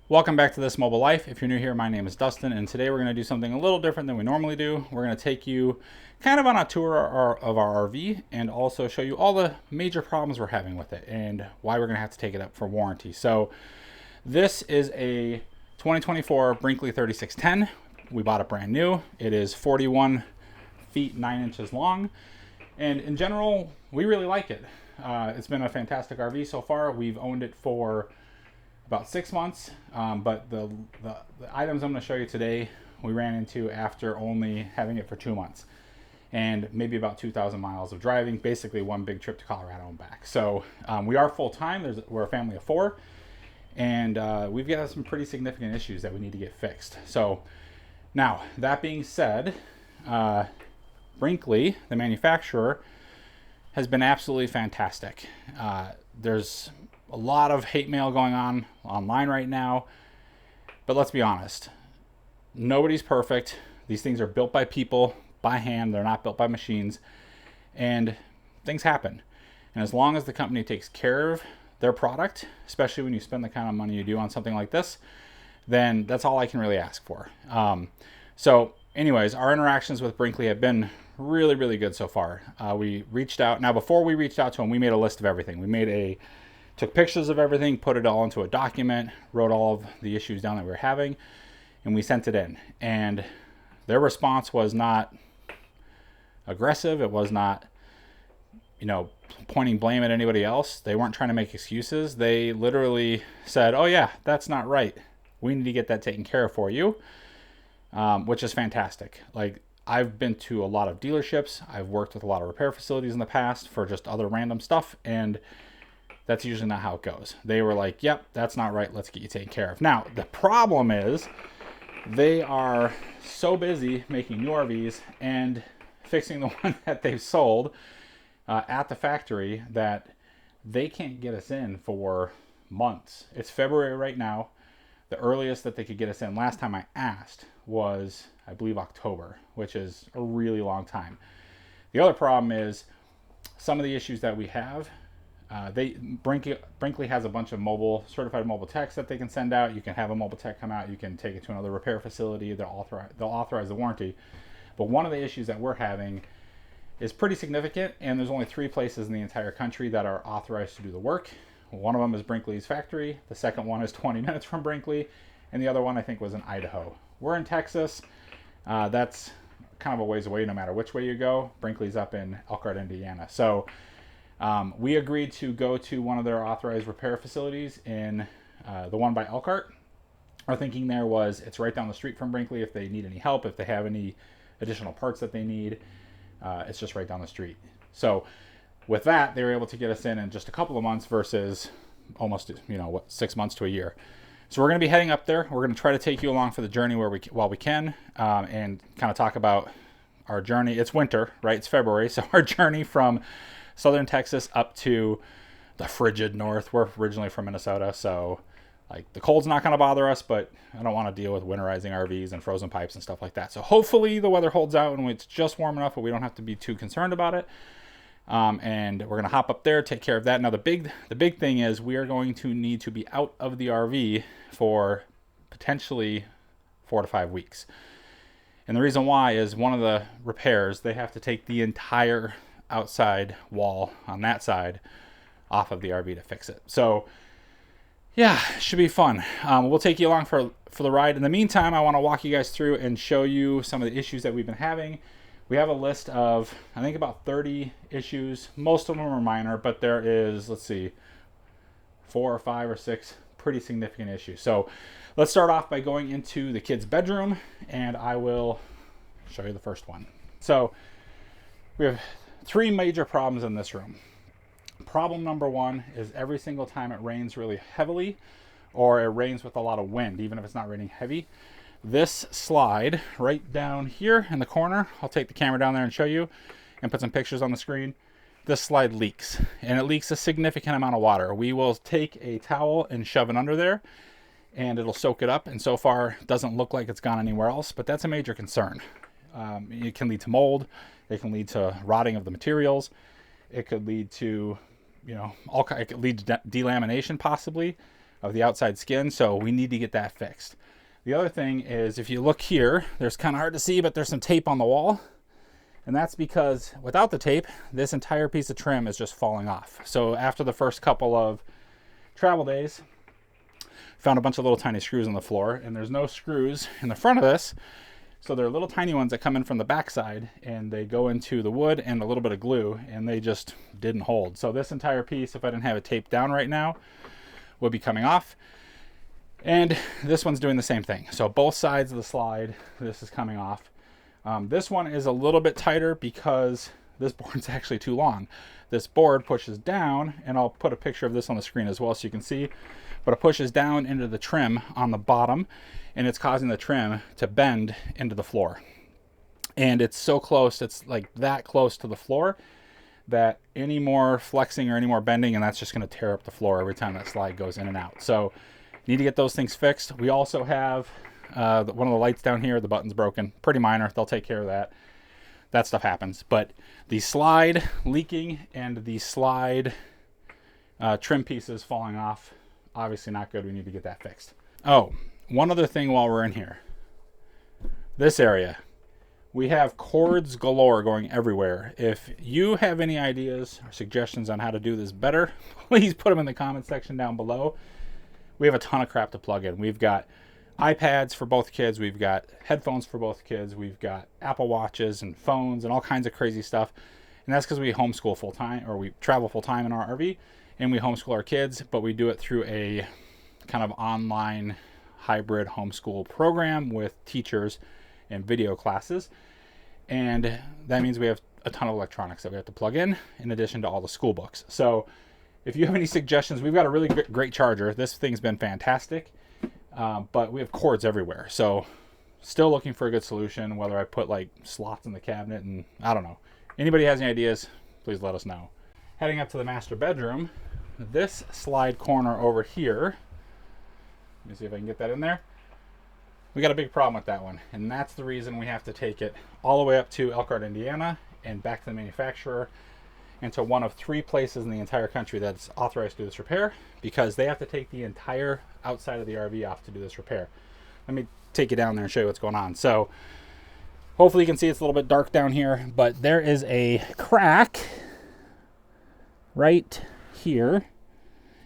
Welcome back to This Mobile Life. If you're new here, my name is Dustin, and today we're going to do something a little different than we normally do. We're going to take you kind of on a tour of our RV and also show you all the major problems we're having with it and why we're going to have to take it up for warranty. So this is a 2024 Brinkley 3610. We bought it brand new. It is 41 feet 9 inches long, and in general, we really like it. It's been a fantastic RV so far. We've owned it for about 6 months, but the items I'm going to show you today we ran into after only having it for 2 months and maybe about 2,000 miles of driving, basically one big trip to Colorado and back. So we are full-time. We're a family of 4, and we've got some pretty significant issues that we need to get fixed. So now, that being said, Brinkley, the manufacturer, has been absolutely fantastic. There's a lot of hate mail going on online right now, but let's be honest, nobody's perfect. These things are built by people by hand. They're not built by machines, and things happen. And as long as the company takes care of their product, especially when you spend the kind of money you do on something like this, then that's all I can really ask for. So anyways, our interactions with Brinkley have been really, really good so far. We reached out. Now, before we reached out to them, we made a list of everything. Took pictures of everything, put it all into a document, wrote all of the issues down that we were having, and we sent it in. And their response was not aggressive. It was not, pointing blame at anybody else. They weren't trying to make excuses. They literally said, "Oh yeah, that's not right. We need to get that taken care of for you," which is fantastic. Like, I've been to a lot of dealerships. I've worked with a lot of repair facilities in the past for just other random stuff, and that's usually not how it goes. They were like, "Yep, that's not right. Let's get you taken care of." Now, the problem is they are so busy making new RVs and fixing the one that they've sold at the factory that they can't get us in for months. It's February right now. The earliest that they could get us in last time I asked was, I believe, October, which is a really long time. The other problem is some of the issues that we have. Brinkley has a bunch of certified mobile techs that they can send out. You can have a mobile tech come out. You can take it to another repair facility. They'll authorize the warranty. But one of the issues that we're having is pretty significant, and there's only 3 places in the entire country that are authorized to do the work. One of them is Brinkley's factory. The second one is 20 minutes from Brinkley, and the other one I think was in Idaho. We're in Texas. That's kind of a ways away no matter which way you go. Brinkley's up in Elkhart, Indiana. So we agreed to go to one of their authorized repair facilities in the one by Elkhart. Our thinking there was it's right down the street from Brinkley. If they need any help, if they have any additional parts that they need, it's just right down the street. So with that, they were able to get us in just a couple of months versus almost 6 months to a year. So we're going to be heading up there. We're going to try to take you along for the journey while we can, and kind of talk about our journey. It's winter, right? It's February, so our journey from southern Texas up to the frigid north. We're originally from Minnesota, so like the cold's not going to bother us, but I don't want to deal with winterizing RVs and frozen pipes and stuff like that. So hopefully the weather holds out and it's just warm enough that we don't have to be too concerned about it. And we're going to hop up there, take care of that. Now the big thing is we are going to need to be out of the RV for potentially 4 to 5 weeks. And the reason why is one of the repairs, they have to take the entire outside wall on that side off of the RV to fix it. So yeah, should be fun. We'll take you along for the ride. In the meantime, I want to walk you guys through and show you some of the issues that we've been having. We have a list of, I think, about 30 issues. Most of them are minor, but there is, 4 or 5 or 6 pretty significant issues. So let's start off by going into the kids' bedroom, and I will show you the first one. So we have 3 major problems in this room. Problem number 1 is every single time it rains really heavily or it rains with a lot of wind, even if it's not raining heavy, this slide right down here in the corner, I'll take the camera down there and show you and put some pictures on the screen. This slide leaks, and it leaks a significant amount of water. We will take a towel and shove it under there and it'll soak it up, and so far it doesn't look like it's gone anywhere else, but that's a major concern. It can lead to mold. It can lead to rotting of the materials. It could lead to, it could lead to delamination possibly. of the outside skin, so we need to get that fixed. The other thing is, if you look here, there's kind of hard to see, but there's some tape on the wall. And that's because without the tape, this entire piece of trim is just falling off. So after the first couple of travel days, found a bunch of little tiny screws on the floor, and there's no screws in the front of this. So they're little tiny ones that come in from the backside, and they go into the wood and a little bit of glue, and they just didn't hold. So this entire piece, if I didn't have it taped down right now, would be coming off. And this one's doing the same thing. So both sides of the slide, this is coming off. This one is a little bit tighter because this board's actually too long. This board pushes down, and I'll put a picture of this on the screen as well so you can see, but it pushes down into the trim on the bottom, and it's causing the trim to bend into the floor. And it's so close, it's like that close to the floor, that any more flexing or any more bending, and that's just going to tear up the floor every time that slide goes in and out. So need to get those things fixed. We also have one of the lights down here, the button's broken. Pretty minor, they'll take care of that. That stuff happens. But the slide leaking and the slide trim pieces falling off, obviously not good. We need to get that fixed. Oh, one other thing while we're in here. This area, we have cords galore going everywhere. If you have any ideas or suggestions on how to do this better, please put them in the comment section down below. We have a ton of crap to plug in. We've got iPads for both kids. We've got headphones for both kids. We've got Apple Watches and phones and all kinds of crazy stuff. And that's because we homeschool full time, or we travel full time in our RV, and we homeschool our kids, but we do it through a kind of online hybrid homeschool program with teachers and video classes. And that means we have a ton of electronics that we have to plug in addition to all the school books. So if you have any suggestions, we've got a really great charger. This thing's been fantastic, but we have cords everywhere. So still looking for a good solution, whether I put like slots in the cabinet, and I don't know. Anybody has any ideas, please let us know. Heading up to the master bedroom, this slide corner over here, let me see if I can get that in there. We got a big problem with that one, and that's the reason we have to take it all the way up to Elkhart, Indiana, and back to the manufacturer, and to one of 3 places in the entire country that's authorized to do this repair, because they have to take the entire outside of the RV off to do this repair. Let me take you down there and show you what's going on. So hopefully you can see it's a little bit dark down here, but there is a crack right here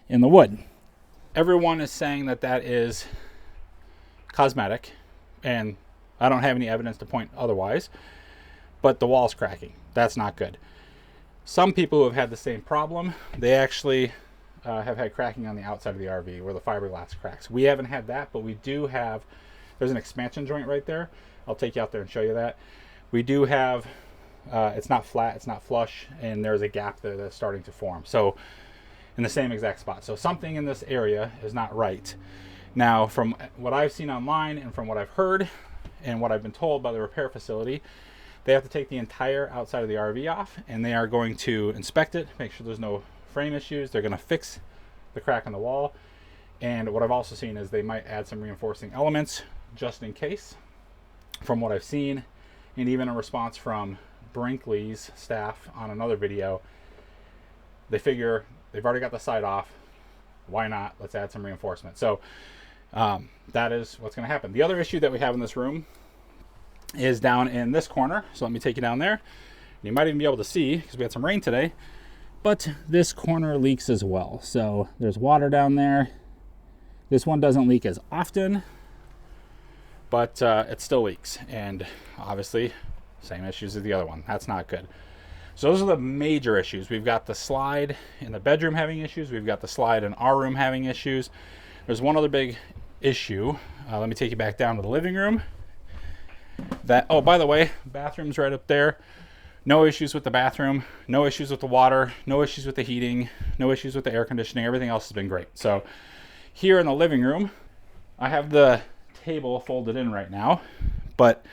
in the wood. Everyone is saying that that is cosmetic, and I don't have any evidence to point otherwise, but the wall's cracking. That's not good. Some people who have had the same problem, they actually have had cracking on the outside of the RV where the fiberglass cracks. We haven't had that, but we do have, there's an expansion joint right there. I'll take you out there and show you that. We do have, it's not flat, it's not flush, and there's a gap there that's starting to form. So in the same exact spot. So something in this area is not right. Now, from what I've seen online and from what I've heard and what I've been told by the repair facility, they have to take the entire outside of the RV off, and they are going to inspect it, make sure there's no frame issues. They're going to fix the crack in the wall. And what I've also seen is they might add some reinforcing elements just in case, from what I've seen. And even a response from Brinkley's staff on another video, they figure they've already got the side off. Why not? Let's add some reinforcement. So that is what's going to happen. The other issue that we have in this room is down in this corner. So let me take you down there. You might even be able to see, because we had some rain today, but this corner leaks as well. So there's water down there. This one doesn't leak as often, but it still leaks. And obviously, same issues as the other one. That's not good. So those are the major issues. We've got the slide in the bedroom having issues. We've got the slide in our room having issues. There's one other big issue. Let me take you back down to the living room. That, oh, by the way, bathroom's right up there. No issues with the bathroom, no issues with the water, no issues with the heating, no issues with the air conditioning. Everything else has been great. So here in the living room, I have the table folded in right now, but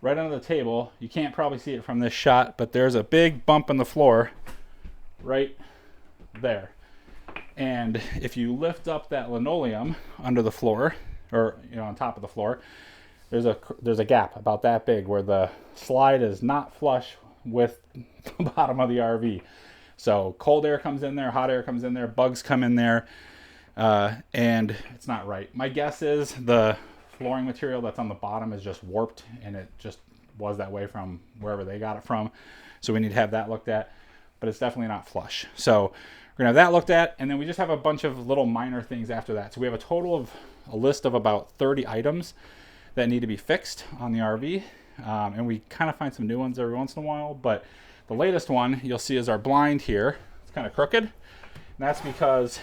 right under the table, you can't probably see it from this shot, but there's a big bump in the floor right there. And if you lift up that linoleum under the floor, or on top of the floor, there's a gap about that big where the slide is not flush with the bottom of the RV. So cold air comes in there, hot air comes in there, bugs come in there. and it's not right. My guess is the flooring material that's on the bottom is just warped, and it just was that way from wherever they got it from. So we need to have that looked at, but it's definitely not flush. So we're gonna have that looked at, and then we just have a bunch of little minor things after that. So we have a total of a list of about 30 items that need to be fixed on the RV, and we kind of find some new ones every once in a while, but the latest one you'll see is our blind here. It's kind of crooked, and that's because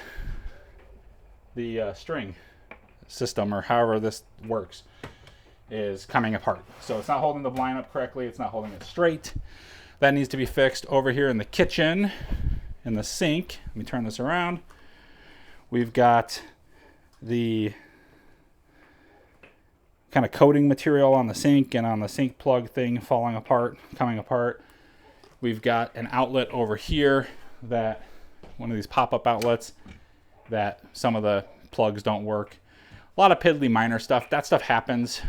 the string system, or however this works, is coming apart. So it's not holding the blind up correctly, it's not holding it straight. That needs to be fixed. Over here in the kitchen, in the sink, let me turn this around, we've got the kind of coating material on the sink and on the sink plug thing falling apart, coming apart. We've got an outlet over here, that one of these pop-up outlets, that some of the plugs don't work. A lot of piddly minor stuff. That stuff happens.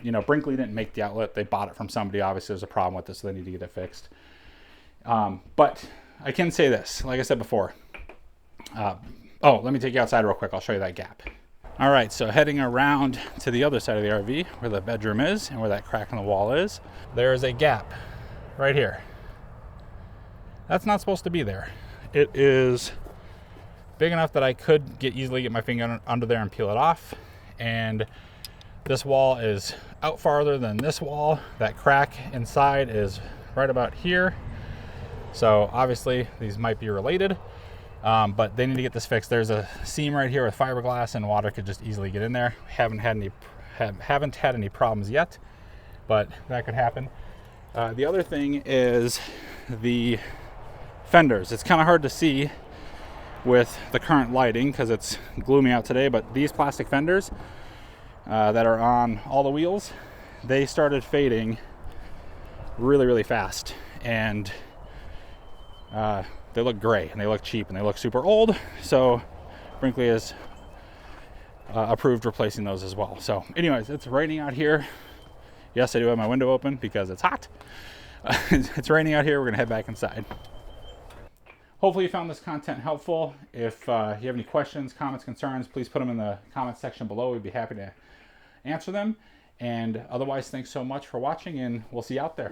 You know, Brinkley didn't make the outlet. They bought it from somebody. Obviously, there's a problem with this, so they need to get it fixed. But I can say this, like I said before. Oh, let me take you outside real quick. I'll show you that gap. All right, so heading around to the other side of the RV, where the bedroom is and where that crack in the wall is, there is a gap right here. That's not supposed to be there. It is big enough that I could easily get my finger under there and peel it off. And this wall is out farther than this wall. That crack inside is right about here. So obviously these might be related. But they need to get this fixed. There's a seam right here with fiberglass, and water could just easily get in there. Haven't had any problems yet, but that could happen. The other thing is the fenders. It's kind of hard to see with the current lighting because it's gloomy out today, but these plastic fenders that are on all the wheels, they started fading really, really fast, and they look gray, and they look cheap, and they look super old. So Brinkley has approved replacing those as well. So anyways, it's raining out here. Yes, I do have my window open because it's hot. It's raining out here. We're gonna head back inside. Hopefully you found this content helpful. If you have any questions, comments, concerns, please put them in the comment section below. We'd be happy to answer them. And otherwise, thanks so much for watching, and we'll see you out there.